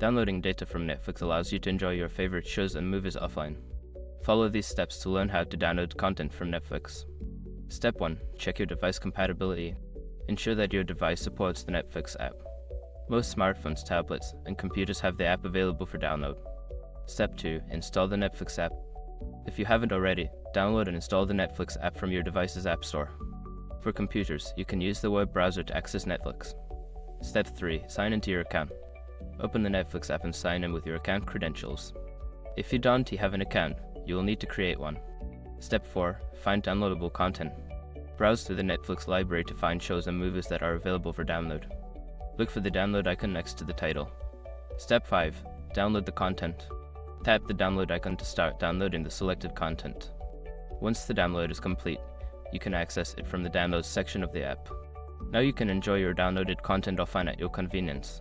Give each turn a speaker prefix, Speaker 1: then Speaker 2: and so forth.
Speaker 1: Downloading data from Netflix allows you to enjoy your favorite shows and movies offline. Follow these steps to learn how to download content from Netflix. Step 1. Check your device compatibility. Ensure that your device supports the Netflix app. Most smartphones, tablets, and computers have the app available for download. Step 2. Install the Netflix app. If you haven't already, download and install the Netflix app from your device's app store. For computers, you can use the web browser to access Netflix. Step 3. Sign into your account. Open the Netflix app and sign in with your account credentials. If you don't have an account, you will need to create one. Step 4. Find downloadable content. Browse through the Netflix library to find shows and movies that are available for download. Look for the download icon next to the title. Step 5. Download the content. Tap the download icon to start downloading the selected content. Once the download is complete, you can access it from the downloads section of the app. Now you can enjoy your downloaded content offline at your convenience.